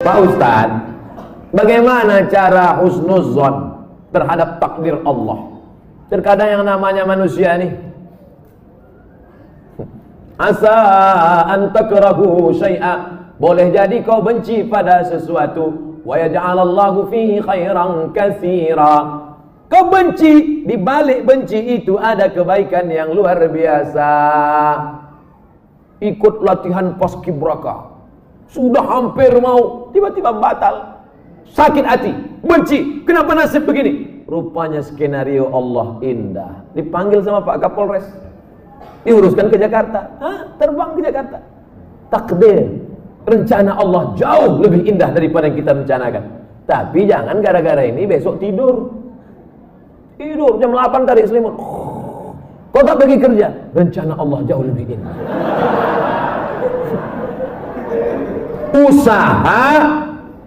Pak Ustadz, bagaimana cara husnuzon terhadap takdir Allah? Terkadang yang namanya manusia nih, asa an takrahu syai'a, boleh jadi kau benci pada sesuatu, wa yaj'alallahu fihi khairan katsira. Kau benci, di balik benci itu ada kebaikan yang luar biasa. Ikut latihan paskibraka, sudah hampir mau, tiba-tiba batal. Sakit hati, benci, kenapa nasib begini? Rupanya skenario Allah indah. Dipanggil sama Pak Kapolres, diuruskan ke Jakarta. Terbang ke Jakarta. Takdir, rencana Allah jauh lebih indah daripada yang kita rencanakan. Tapi jangan gara-gara ini besok tidur jam 8 tarik selimut, kau tak pergi kerja, rencana Allah jauh lebih indah. Usaha,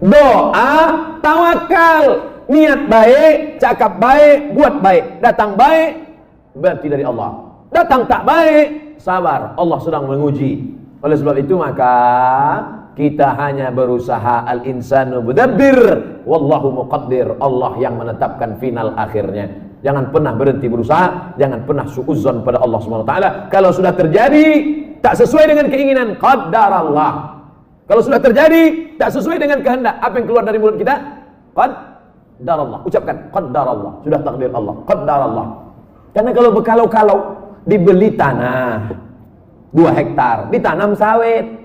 doa, tawakal, niat baik, cakap baik, buat baik. Datang baik berarti dari Allah, datang tak baik, sabar, Allah sedang menguji. Oleh sebab itu maka kita hanya berusaha, al-insanu mudabbir wallahu muqaddir, Allah yang menetapkan final akhirnya. Jangan pernah berhenti berusaha, jangan pernah suudzon pada Allah Subhanahu wa taala. Kalau sudah terjadi tak sesuai dengan keinginan, qaddarallah. Kalau sudah terjadi tak sesuai dengan kehendak, apa yang keluar dari mulut kita? Qaddarallah. Ucapkan qaddarallah, sudah takdir Allah, qaddarallah. Karena kalau berkalau-kalau, dibeli tanah 2 hektar, ditanam sawit,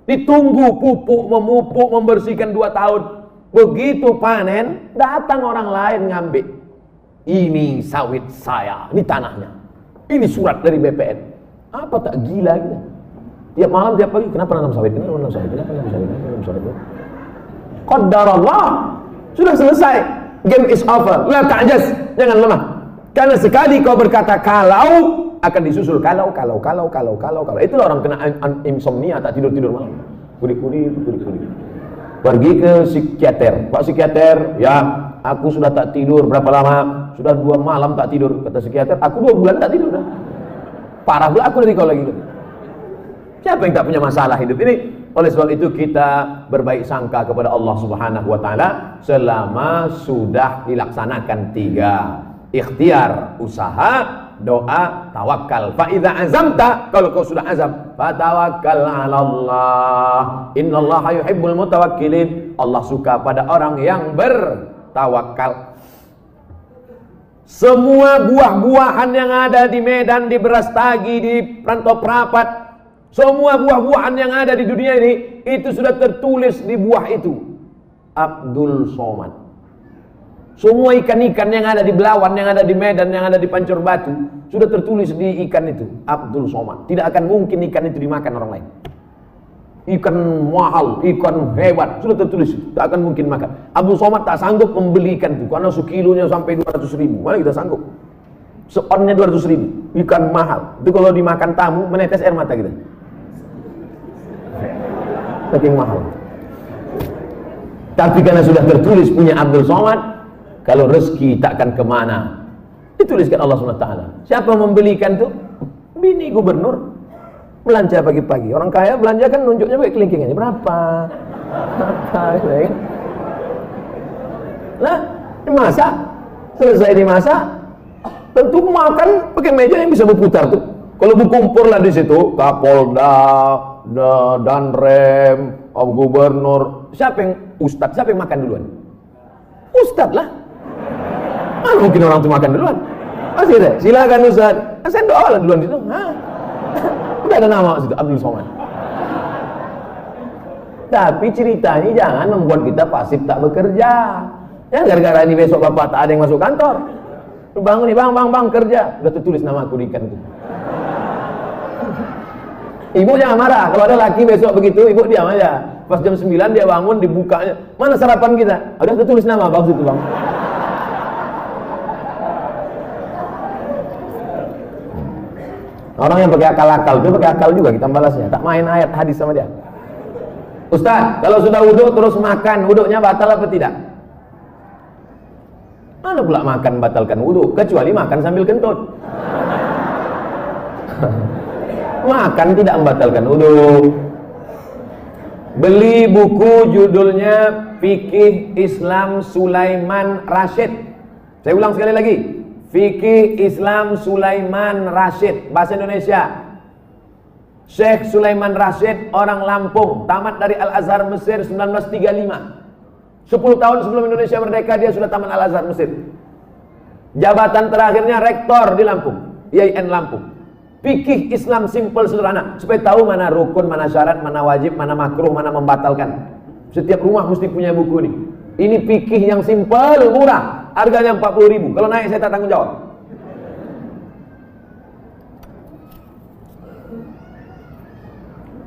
ditunggu pupuk, memupuk, membersihkan 2 tahun. Begitu panen, datang orang lain ngambil. Ini sawit saya, ini tanahnya, ini surat dari BPN. Apa tak gila gitu? Tiap malam, tiap pagi, kenapa nanam sawit? Kenapa nanam sawit? Kenapa nanam sawit? Kenapa nanam sawit? Qadarullah, sudah selesai. Game is over. La ta'jaz, jangan lemah. Karena sekali kau berkata kalau, akan disusul kalau. Itulah orang kena insomnia, tak tidur malam. Kudik-kudik. Pergi ke psikiater. Pak psikiater, ya aku sudah tak tidur berapa lama? Sudah 2 malam tak tidur. Kata psikiater, aku 2 bulan tak tidur dah. Parah pula aku dari kau lagi. Siapa yang tak punya masalah hidup ini? Oleh sebab itu kita berbaik sangka kepada Allah Subhanahu wa taala selama sudah dilaksanakan 3: ikhtiar, usaha, doa, tawakal. Fa idza azamta, kalau kau sudah azam, fatawakkal 'ala Allah. Innallaha yuhibbul mutawakkilin. Allah suka pada orang yang bertawakal. Semua buah-buahan yang ada di Medan, di Brastagi, di Rantau Prapat, semua buah-buahan yang ada di dunia ini, itu sudah tertulis di buah itu Abdul Somad. Semua ikan-ikan yang ada di Belawan, yang ada di Medan, yang ada di Pancur Batu, sudah tertulis di ikan itu Abdul Somad. Tidak akan mungkin ikan itu dimakan orang lain. Ikan mahal, ikan hebat, sudah tertulis, tak akan mungkin makan. Abdul Somad tak sanggup membeli ikan itu, karena sekilonya sampai 200.000. Mana kita sanggup? Seonnya 200.000, ikan mahal. Itu kalau dimakan tamu, menetes air mata kita. Saking mahal. Tapi karena sudah tertulis punya Abdul Somad, kalau rezeki takkan kemana, dituliskan Allah SWT. Siapa membelikan tuh? Bini gubernur. Belanja pagi-pagi. Orang kaya belanja kan nunjuknya pakai kelingkingannya. Berapa? Nah, dimasak. Selesai dimasak, tentu makan pakai meja yang bisa berputar tuh. Kalau berkumpul lah di situ, Kapolda, Danrem, gubernur. Siapa yang ustadz? Siapa yang makan duluan? Ustadz lah. Mana mungkin orang tuh makan duluan? Masih deh, silakan Ustaz. Saya doa lah duluan situ. Udah ada nama situ, Abdul Somad. Tapi ceritanya jangan membuat kita pasif tak bekerja. Ya gara-gara ini besok bapak tak ada yang masuk kantor. Lu bangun nih, bang kerja. Udah tertulis nama aku di ikan itu. Ibu jangan marah. Kalau ada laki besok begitu, ibu diam aja. Pas jam 9 dia bangun, dibukanya. Mana sarapan kita? Udah tertulis nama bagus itu bang. Orang yang pakai akal-akal, dia pakai akal juga kita balasnya. Tak main ayat hadis sama dia. Ustaz, kalau sudah wudhu terus makan, wudhunya batal apa tidak? Mana pula makan batalkan wudhu? Kecuali makan sambil kentut. Makan tidak membatalkan wudhu. Beli buku judulnya Fikih Islam Sulaiman Rasyid. Saya ulang sekali lagi, Fikih Islam Sulaiman Rasyid, bahasa Indonesia. Syekh Sulaiman Rasyid orang Lampung, tamat dari Al-Azhar Mesir 1935. 10 tahun sebelum Indonesia merdeka dia sudah tamat Al-Azhar Mesir. Jabatan terakhirnya rektor di Lampung, IAIN Lampung. Fikih Islam simple sederhana, supaya tahu mana rukun, mana syarat, mana wajib, mana makruh, mana membatalkan. Setiap rumah mesti punya buku ini. Ini fikih yang simple, murah, harganya 40.000. Kalau naik saya tak tanggung jawab.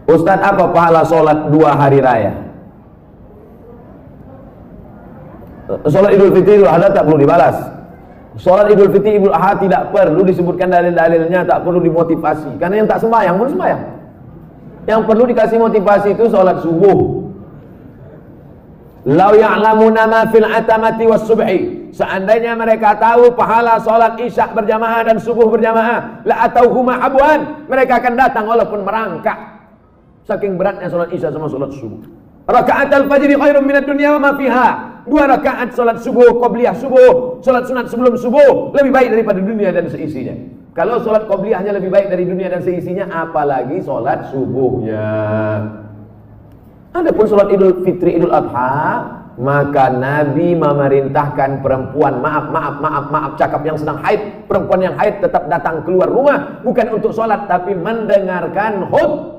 Ustadz, apa pahala sholat 2 hari raya? Sholat Idul Fitri, Idul Adha tak perlu dibalas. Sholat Idul Fitri, Idul Adha tidak perlu disebutkan dalil-dalilnya, tak perlu dimotivasi. Karena yang tak sembahyang pun sembahyang. Yang perlu dikasih motivasi itu sholat subuh. Lau ya'lamuna ma fil atamati was subhi. Seandainya mereka tahu pahala sholat isya berjamaah dan subuh berjamaah, la atauhuma abwan, mereka akan datang walaupun merangkak. Saking beratnya sholat isya sama sholat subuh. Rakaat al-fajri khairun minad dunya wa ma fiha. 2 rakaat sholat subuh, qobliyah subuh, sholat sunat sebelum subuh lebih baik daripada dunia dan seisinya. Kalau sholat qobliyahnya lebih baik dari dunia dan seisinya, apalagi sholat subuhnya. Adapun sholat Idul Fitri, Idul Adha, maka Nabi memerintahkan perempuan, maaf, cakap yang sedang haid, perempuan yang haid tetap datang keluar rumah, bukan untuk sholat tapi mendengarkan khutbah.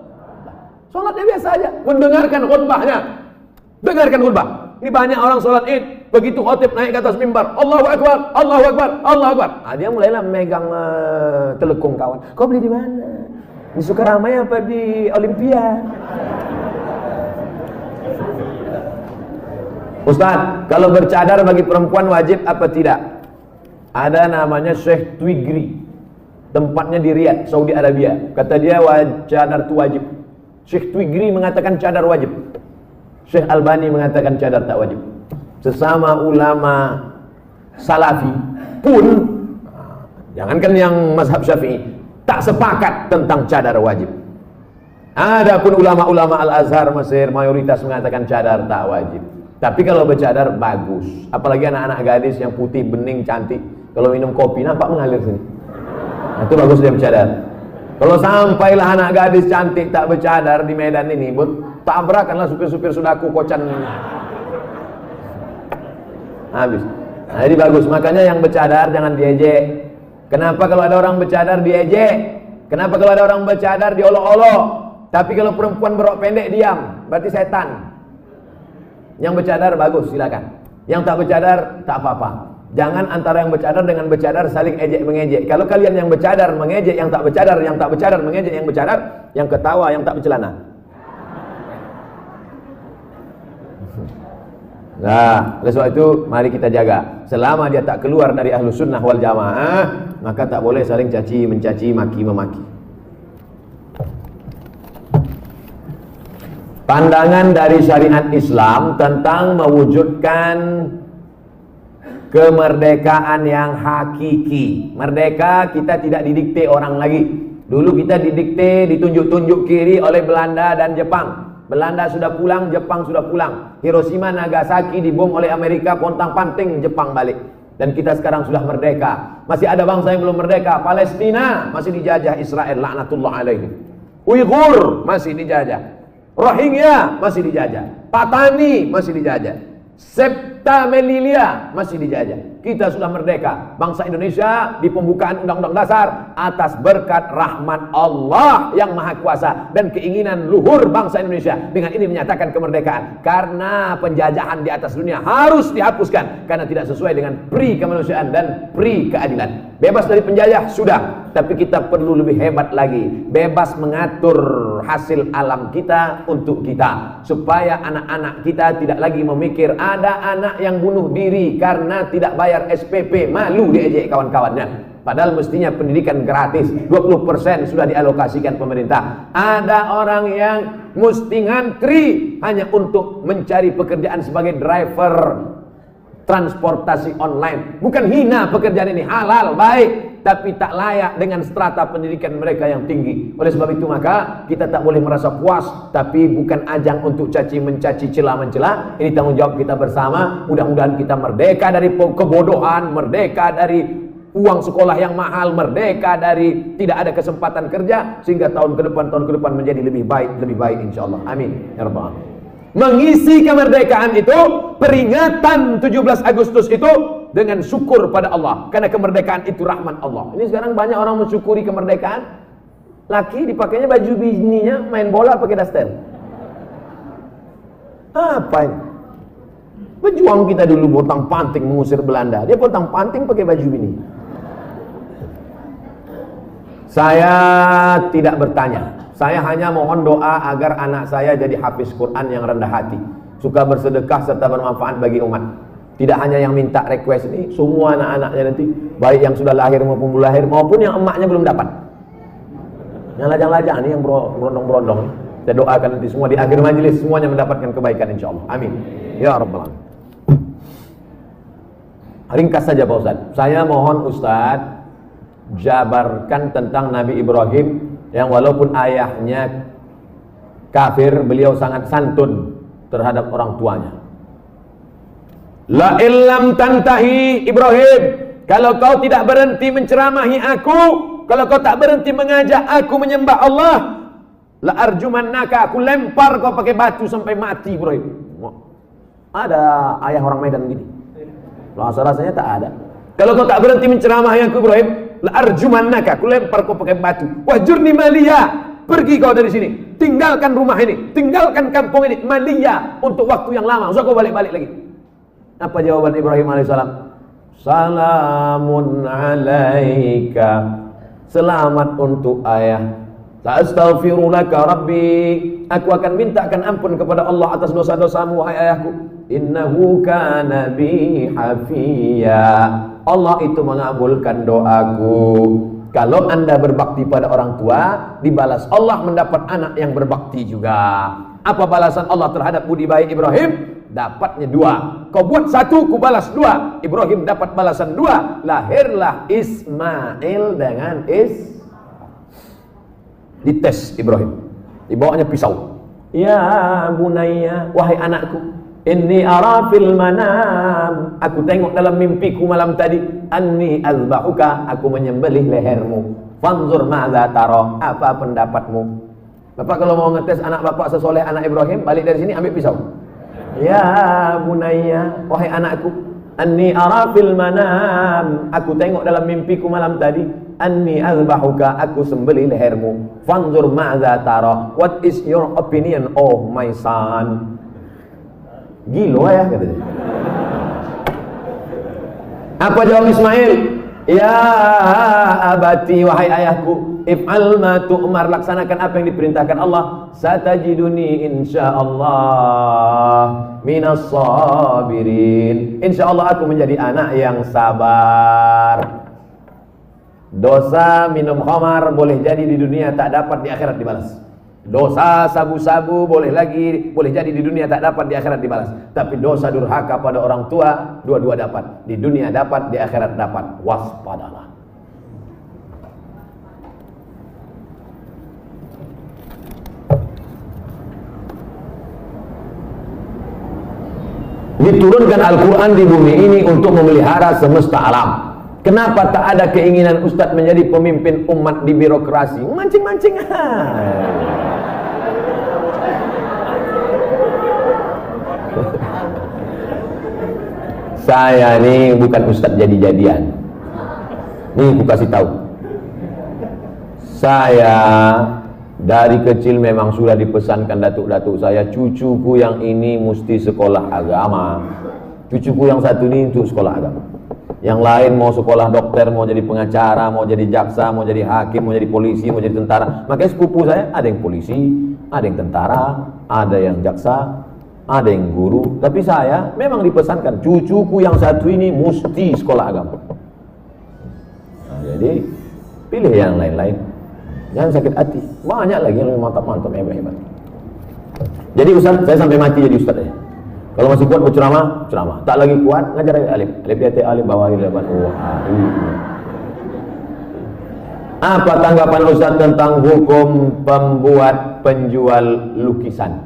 Sholatnya biasa aja, mendengarkan khutbahnya. Dengarkan khutbah. Ini banyak orang sholat id, begitu khotib naik ke atas mimbar, Allahu Akbar, Allahu Akbar, Allahu Akbar. Dia mulailah megang telekung kawan. Kau beli di mana? Di Sukaramai apa di Olimpia? Ustaz, kalau bercadar bagi perempuan wajib apa tidak? Ada namanya Syekh Twigri, tempatnya di Riyadh, Saudi Arabia. Kata dia cadar itu wajib. Syekh Twigri mengatakan cadar wajib. Syekh Albani mengatakan cadar tak wajib. Sesama ulama salafi pun, jangankan yang mazhab Syafi'i, tak sepakat tentang cadar wajib. Adapun ulama-ulama Al-Azhar Mesir mayoritas mengatakan cadar tak wajib. Tapi kalau bercadar bagus, apalagi anak-anak gadis yang putih, bening, cantik, kalau minum kopi nampak mengalir sini. Nah, itu bagus dia bercadar. Kalau sampailah anak gadis cantik tak bercadar di Medan ini, tabrakanlah supir-supir sudaku kocan. Habis. Nah, jadi bagus. Makanya yang bercadar jangan diejek. Kenapa kalau ada orang bercadar diejek? Kenapa kalau ada orang bercadar diolok-olok? Tapi kalau perempuan berok pendek diam, berarti setan. Yang bercadar bagus, silakan. Yang tak bercadar tak apa-apa. Jangan antara yang bercadar dengan bercadar saling ejek-mengejek. Kalau kalian yang bercadar mengejek yang tak bercadar, yang tak bercadar mengejek yang bercadar, yang ketawa yang tak bercelana. Nah, oleh sebab itu mari kita jaga. Selama dia tak keluar dari Ahlus Sunnah wal Jamaah, maka tak boleh saling caci, mencaci, maki, memaki. Pandangan dari syariat Islam tentang mewujudkan kemerdekaan yang hakiki. Merdeka kita tidak didikte orang lagi. Dulu kita didikte, ditunjuk-tunjuk kiri oleh Belanda dan Jepang. Belanda sudah pulang, Jepang sudah pulang. Hiroshima, Nagasaki dibom oleh Amerika, pontang-panting Jepang balik. Dan kita sekarang sudah merdeka. Masih ada bangsa yang belum merdeka. Palestina masih dijajah Israel, laknatullah alaihi. Uighur masih dijajah. Rohingya masih dijajah. Patani masih dijajah. Septa Melilia masih dijajah. Kita sudah merdeka. Bangsa Indonesia di pembukaan Undang-Undang Dasar atas berkat rahmat Allah yang Maha Kuasa dan keinginan luhur bangsa Indonesia. Dengan ini menyatakan kemerdekaan. Karena penjajahan di atas dunia harus dihapuskan karena tidak sesuai dengan pri kemanusiaan dan pri keadilan. Bebas dari penjajah sudah, tapi kita perlu lebih hebat lagi. Bebas mengatur hasil alam kita untuk kita, supaya anak-anak kita tidak lagi memikir ada anak yang bunuh diri karena tidak bayar SPP, malu diejek kawan-kawannya. Padahal mestinya pendidikan gratis, 20% sudah dialokasikan pemerintah. Ada orang yang mesti ngantri hanya untuk mencari pekerjaan sebagai driver transportasi online. Bukan hina pekerjaan ini, halal, baik. tapi tak layak dengan strata pendidikan mereka yang tinggi. Oleh sebab itu maka kita tak boleh merasa puas, tapi bukan ajang untuk caci mencaci, celah mencela. Ini tanggung jawab kita bersama. Mudah-mudahan kita merdeka dari kebodohan, merdeka dari uang sekolah yang mahal, merdeka dari tidak ada kesempatan kerja, sehingga tahun ke depan menjadi lebih baik insyaallah. Amin ya rabbal alamin. Mengisi kemerdekaan itu, peringatan 17 Agustus itu dengan syukur pada Allah, karena kemerdekaan itu rahmat Allah. Ini sekarang banyak orang mensyukuri kemerdekaan. Laki dipakainya baju bininya main bola pakai daster. Apa ini? Pejuang kita dulu potong panting mengusir Belanda, dia potong panting pakai baju bini. Saya tidak bertanya, saya hanya mohon doa agar anak saya jadi hafiz Quran yang rendah hati, suka bersedekah serta bermanfaat bagi umat. Tidak hanya yang minta request ini, semua anak-anaknya nanti, baik yang sudah lahir maupun belum lahir, maupun yang emaknya belum dapat. Yang lajang-lajang ini, yang berondong-berondong, saya doakan nanti semua di akhir majelis semuanya mendapatkan kebaikan insyaallah. Amin ya rabbal alamin. Ringkas saja Pak Ustaz, saya mohon Ustaz jabarkan tentang Nabi Ibrahim yang walaupun ayahnya kafir, beliau sangat santun terhadap orang tuanya. La illam tantahi Ibrahim, kalau kau tidak berhenti menceramahi aku, kalau kau tak berhenti mengajak aku menyembah Allah, la arjumannaka, aku lempar kau pakai batu sampai mati Ibrahim. Ada ayah orang Medan gini? Rasa-rasanya tak ada. Kalau kau tak berhenti menceramahi aku Ibrahim, la arjumannaka, aku lempar kau pakai batu. Wahjurni maliya, pergi kau dari sini, tinggalkan rumah ini, tinggalkan kampung ini, maliya, untuk waktu yang lama, usah kau balik-balik lagi. Apa jawaban Ibrahim alaihissalam? Salamun alaika, selamat untuk ayah. Astaghfirulaka rabbi, aku akan mintakan ampun kepada Allah atas dosa-dosamu wahai ayahku. Innahu kana bi hafiya, Allah itu mengabulkan doaku. Kalau anda berbakti pada orang tua, dibalas Allah mendapat anak yang berbakti juga. Apa balasan Allah terhadap budi baik Ibrahim? Dapatnya 2. Kau buat 1, ku balas 2. Ibrahim dapat balasan 2. Lahirlah Ismail dengan dites Ibrahim, dibawanya pisau. Ya bunayya, wahai anakku, inni ara fil manam, aku tengok dalam mimpiku malam tadi, anni azbahuka, aku menyembelih lehermu. Fanzur ma'za tara, apa pendapatmu? Bapak kalau mau ngetes anak bapak sesoleh anak Ibrahim, balik dari sini ambil pisau. Ya bunayya, wahai anakku, anni ara fil manam, aku tengok dalam mimpiku malam tadi, anni azbahuka, aku sembelih lehermu. Fanzur ma'za tara, what is your opinion oh my son? Gila ya katanya. Apa jawab Ismail? Ya abati, wahai ayahku, if'al ma tu'mar, laksanakan apa yang diperintahkan Allah. Satajiduni insyaallah minas sabirin, insyaallah aku menjadi anak yang sabar. Dosa minum khamar boleh jadi di dunia tak dapat, di akhirat dibalas. Dosa sabu-sabu boleh jadi di dunia tak dapat, di akhirat dibalas. Tapi dosa durhaka pada orang tua, dua-dua dapat, di dunia dapat, di akhirat dapat. Waspadalah. Diturunkan Al-Quran di bumi ini untuk memelihara semesta alam. Kenapa tak ada keinginan Ustadz menjadi pemimpin umat di birokrasi? Mancing-mancing. Saya ini bukan Ustadz jadi-jadian. Nih aku kasih tahu. Saya dari kecil memang sudah dipesankan datuk-datuk saya, cucuku yang ini mesti sekolah agama. Cucuku yang satu ini untuk sekolah agama. Yang lain mau sekolah dokter, mau jadi pengacara, mau jadi jaksa, mau jadi hakim, mau jadi polisi, mau jadi tentara. Makanya sepupu saya ada yang polisi, ada yang tentara, ada yang jaksa, ada yang guru. Tapi saya memang dipesankan, cucuku yang satu ini mesti sekolah agama. Nah, jadi pilih yang lain-lain, jangan sakit hati. Banyak lagi yang mantap-mantap, hebat-hebat. Jadi Ustaz, saya sampai mati jadi Ustaz ya. Kalau masih kuat berceramah, ceramah. Tak lagi kuat, ngajar alif. Alif di atas alif, bawah alif, depan. Apa tanggapan Ustaz tentang hukum pembuat penjual lukisan?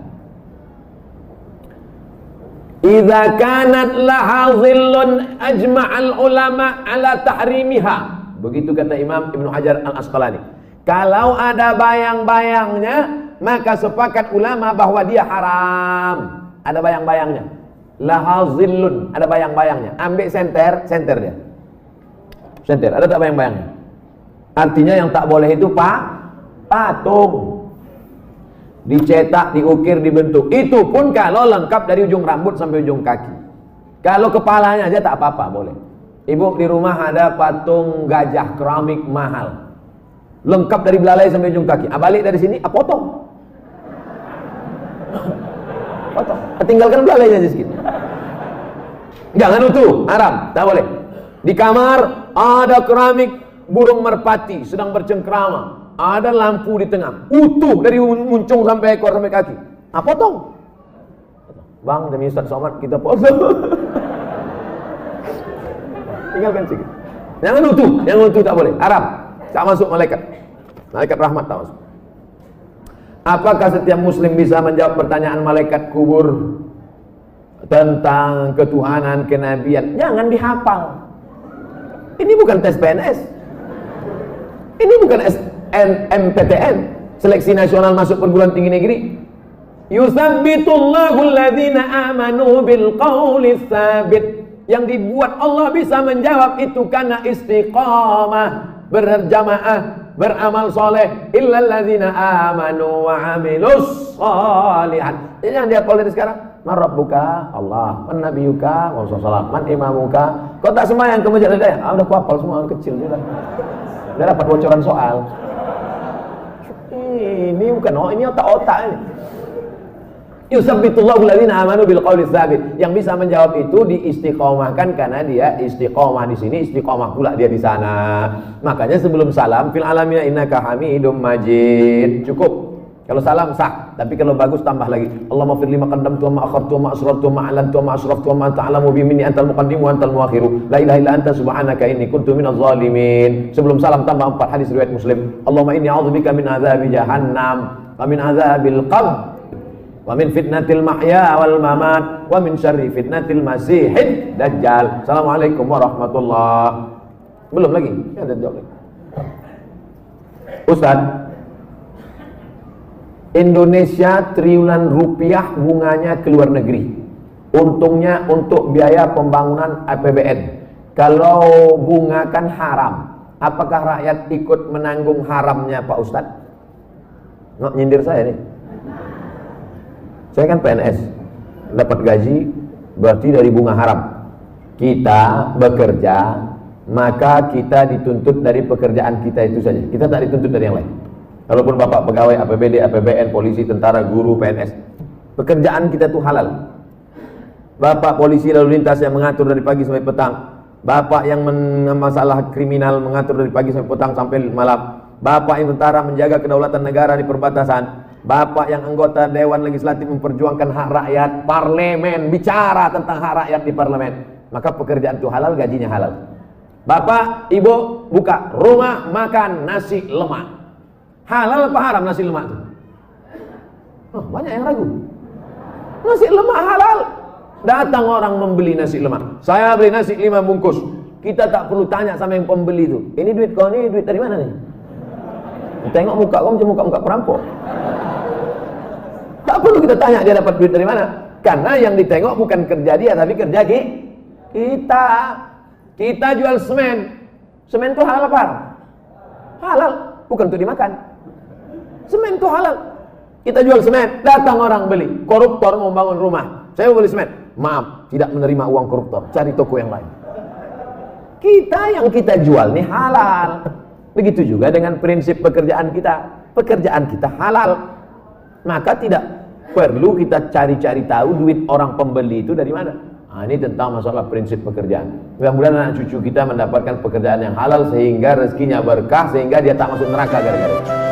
Idza kanat laha dhillun ajma'al ulama ala tahrimiha. Begitu kata Imam Ibnu Hajar Al-Asqalani. Kalau ada bayang-bayangnya, maka sepakat ulama bahwa dia haram. Ada bayang-bayangnya. Laha dhillun, ada bayang-bayangnya. Ambil senter dia. Senter, ada tak bayang-bayangnya? Artinya yang tak boleh itu patung. Dicetak, diukir, dibentuk. Itu pun kalau lengkap dari ujung rambut sampai ujung kaki. Kalau kepalanya aja tak apa-apa, boleh. Ibu di rumah ada patung gajah keramik mahal, lengkap dari belalai sampai ujung kaki. Balik dari sini, potong. Potong. Tinggalkan belalainya aja sedikit. Jangan utuh, haram, tak boleh. Di kamar ada keramik burung merpati sedang bercengkrama, ada lampu di tengah, utuh dari muncung sampai ekor sampai kaki. Potong. Bang, demi Ustaz Somad kita potong. Tinggalkan sedikit. Jangan utuh tak boleh, haram. Tak masuk malaikat rahmat, tak masuk. Apakah setiap muslim bisa menjawab pertanyaan malaikat kubur tentang ketuhanan, kenabian? Jangan dihafal. Ini bukan tes PNS. Ini bukan SNMPTN, seleksi nasional masuk perguruan tinggi negeri. Yusabbitullahu alladhina amanu bil qawli tsabit. Yang dibuat Allah bisa menjawab itu karena istiqamah, berjamaah, beramal soleh. Illal ladzina amanu wa amilus sholihat. Jadi jangan dihafal dari sekarang. Man rabbuka? Allah. Man nabiyuka? Rasulullah. Man imamuka? Kau tak sembahyang ke masjid Hidayah? Udah kuhafal semua, udah kecil sudah. Udah dapat bocoran soal. Ini bukan ini otak-otak ini. Yusabbitullahu alladziina aamanu bil qawli tsabit. Yang bisa menjawab itu diistiqomahkan karena dia istiqomah di sini, istiqomah pula dia di sana. Makanya sebelum salam fil alamina innaka hamidum majid. Cukup. Kalau salam sah, tapi kalau bagus tambah lagi. Allahumma fir lima qaddamtu wa ma akhartu wa ma asrartu wa ma a'lantu wa ma asraftu wa ma anta a'lamu bi minni antal muqaddim wa antal muakhiru. La ilaha illa anta subhanaka inni kuntu minadh zalimin. Sebelum salam tambah 4 hadis riwayat Muslim. Allahumma inni a'udzubika min adzabi jahannam wa min adzabil qabr wa min fitnatil mahya wal mamat wa min syarri fitnatil masihid dajjal. Assalamualaikum warahmatullahi. Belum lagi? Ya, ada jawab lagi. Ustaz, Indonesia triliunan rupiah bunganya ke luar negeri. Untungnya untuk biaya pembangunan APBN. Kalau bunga kan haram, apakah rakyat ikut menanggung haramnya Pak Ustadz? Nggak nyindir saya nih. Saya kan PNS, dapat gaji berarti dari bunga haram. Kita bekerja, maka kita dituntut dari pekerjaan kita itu saja. Kita tak dituntut dari yang lain. Walaupun bapak pegawai APBD, APBN, polisi, tentara, guru, PNS, pekerjaan kita itu halal. Bapak polisi lalu lintas yang mengatur dari pagi sampai petang, bapak yang masalah kriminal mengatur dari pagi sampai petang sampai malam, bapak yang tentara menjaga kedaulatan negara di perbatasan, bapak yang anggota Dewan Legislatif memperjuangkan hak rakyat, parlemen bicara tentang hak rakyat di parlemen, maka pekerjaan itu halal, gajinya halal. Bapak, ibu buka rumah makan nasi lemak. Halal apa haram nasi lemak itu? Banyak yang ragu. Nasi lemak halal. Datang orang membeli nasi lemak. Saya beli nasi 5 bungkus. Kita tak perlu tanya sama yang pembeli itu. Ini duit kau, ini duit dari mana nih? Tengok muka kau macam muka perampok. Tak perlu kita tanya dia dapat duit dari mana. Karena yang ditengok bukan kerja dia, tapi kerja kita. Kita jual semen. Semen itu halal apa? Halal. Bukan untuk dimakan. Semen itu halal. Kita jual semen, datang orang beli. Koruptor mau bangun rumah, saya mau beli semen. Maaf, tidak menerima uang koruptor. Cari toko yang lain. Kita yang kita jual nih halal. Begitu juga dengan prinsip pekerjaan kita. Pekerjaan kita halal. Maka tidak perlu kita cari-cari tahu duit orang pembeli itu dari mana. Ini tentang masalah prinsip pekerjaan. Mudah-mudahan anak cucu kita mendapatkan pekerjaan yang halal sehingga rezekinya berkah, sehingga dia tak masuk neraka gara-gara.